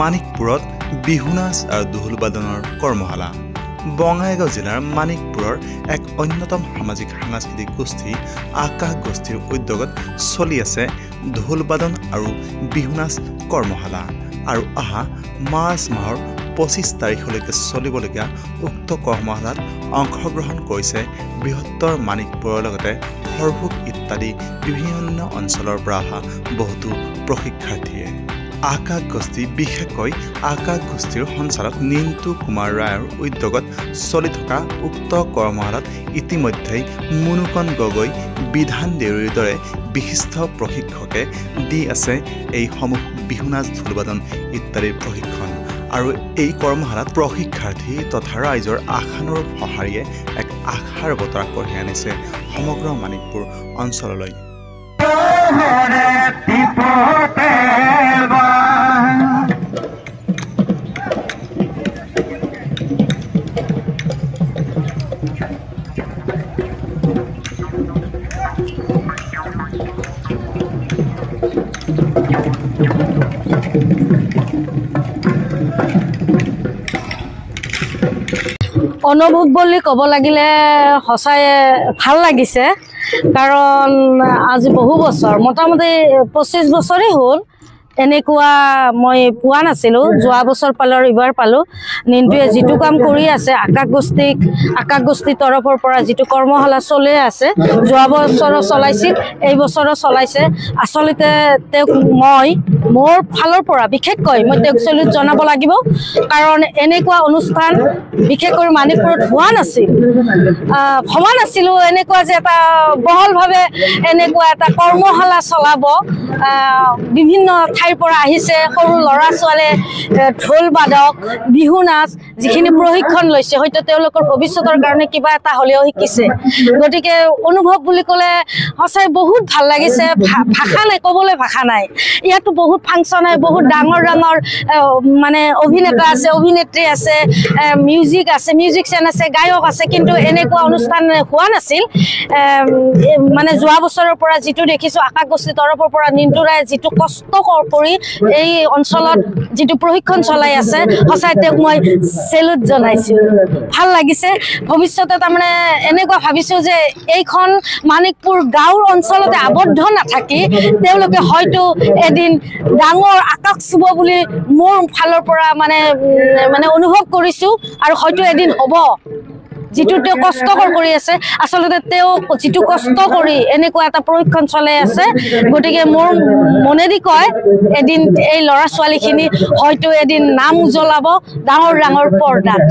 মানিকপুৰত বিহু নাচ আৰু ঢোল বাদনৰ কৰ্মশালা। বঙাইগাঁও জিলাৰ মানিকপুৰৰ এক অন্যতম সামাজিক সাংস্কৃতিক গোষ্ঠী আকাশ গোষ্ঠীৰ উদ্যোগত চলি আছে ঢোল বাদন আৰু বিহু নাচ কৰ্মশালা। আৰু অহা মাৰ্চ মাহৰ 25 তাৰিখলৈকে চলিবলগীয়া উক্ত কৰ্মশালাত অংশগ্ৰহণ কৰিছে বৃহত্তৰ মানিকপুৰৰ লগতে সৰভোগ ইত্যাদি বিভিন্ন অঞ্চলৰ পৰা অহা বহুতো প্ৰশিক্ষাৰ্থীয়ে। আকাশ গোষ্ঠী বিশেষকৈ আকাশ গোষ্ঠীৰ সঞ্চালক নিন্তু কুমাৰ ৰায়ৰ উদ্যোগত চলি থকা উক্ত কৰ্মশালাত ইতিমধ্যেই মুনুকন গগৈ, বিধান দেউৰীৰ দৰে বিশিষ্ট প্ৰশিক্ষকে দি আছে এইসমূহ বিহু নাচ ঢোলবাদন ইত্যাদিৰ প্ৰশিক্ষণ। আৰু এই কৰ্মশালাত প্ৰশিক্ষাৰ্থী তথা ৰাইজৰ আশানুৰূপ সঁহাৰিয়ে এক আশাৰ বতৰা কঢ়িয়াই আনিছে সমগ্ৰ মানিকপুৰ অঞ্চললৈ। অনুভৱ বুলি ক'ব লাগিলে সঁচাই ভাল লাগিছে, কাৰণ আজি বহু বছৰ মোটামুটি 25 বছৰেই হ'ল এনেকুৱা মই পোৱা নাছিলোঁ। যোৱা বছৰ পালোঁ আৰু এইবাৰ পালোঁ। নিন্টুৱে যিটো কাম কৰি আছে আকাশ গোষ্ঠীৰ তৰফৰ পৰা যিটো কৰ্মশালা চলি আছে, যোৱা বছৰো চলাইছিল, এই বছৰো চলাইছে। আচলতে তেওঁক মোৰ ফালৰ পৰা বিশেষকৈ মই তেওঁক চেলুট জনাব লাগিব, কাৰণ এনেকুৱা অনুষ্ঠান বিশেষকৈ মানিকপুৰত হোৱা নাছিল, ভবা নাছিলোঁ এনেকুৱা যে এটা বহলভাৱে এনেকুৱা এটা কৰ্মশালা চলাব। বিভিন্ন ঠাইৰ পৰা আহিছে সৰু ল'ৰা ছোৱালীয়ে, ঢোল বাদক, বিহু নাচ যিখিনি প্ৰশিক্ষণ লৈছে, হয়তো তেওঁলোকৰ ভৱিষ্যতৰ কাৰণে কিবা এটা হ'লেও শিকিছে। গতিকে অনুভৱ বুলি ক'লে সঁচাই বহুত ভাল লাগিছে, ভাষা নাই, ক'বলৈ ভাষা নাই। ইয়াতো বহুত ফাংচন হয়, বহুত ডাঙৰ ডাঙৰ মানে অভিনেতা আছে, অভিনেত্ৰী আছে, মিউজিচিয়ান আছে, গায়ক আছে, কিন্তু এনেকুৱা অনুষ্ঠান হোৱা নাছিল। মানে যোৱা বছৰৰ পৰা যিটো দেখিছোঁ আকাশ গোষ্ঠীৰ তৰফৰ পৰা নিন্তু ৰায়ে যিটো কষ্ট কৰি এই অঞ্চলত যিটো প্ৰশিক্ষণ চলাই আছে, সঁচাই তেওঁক মই চেলুট জনাইছোঁ। ভাল লাগিছে। ভৱিষ্যতে তাৰমানে এনেকুৱা ভাবিছোঁ যে এইখন মানিকপুৰ গাঁৱৰ অঞ্চলতে আবদ্ধ নাথাকি তেওঁলোকে হয়তো এদিন ডাঙৰ আকাশ চুব বুলি মোৰ ফালৰ পৰা মানে অনুভৱ কৰিছোঁ, আৰু হয়তো এদিন হ'ব। যিটো তেওঁ কষ্ট কৰি আছে, আচলতে তেওঁ যিটো কষ্ট কৰি এনেকুৱা এটা প্ৰশিক্ষণ চলাই আছে, গতিকে মোৰ মনেদি কয় এদিন এই ল'ৰা ছোৱালীখিনি হয়তো এদিন নাম উজ্বলাব ডাঙৰ ডাঙৰ পৰ্দাত।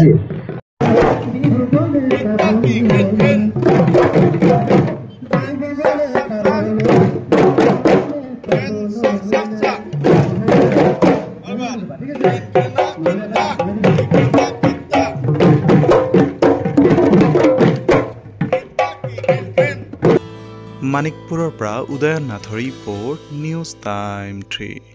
মানিকপুৰৰ পৰা উদয়ন নাথৰ ৰিপৰ্ট, নিউজ টাইম 3।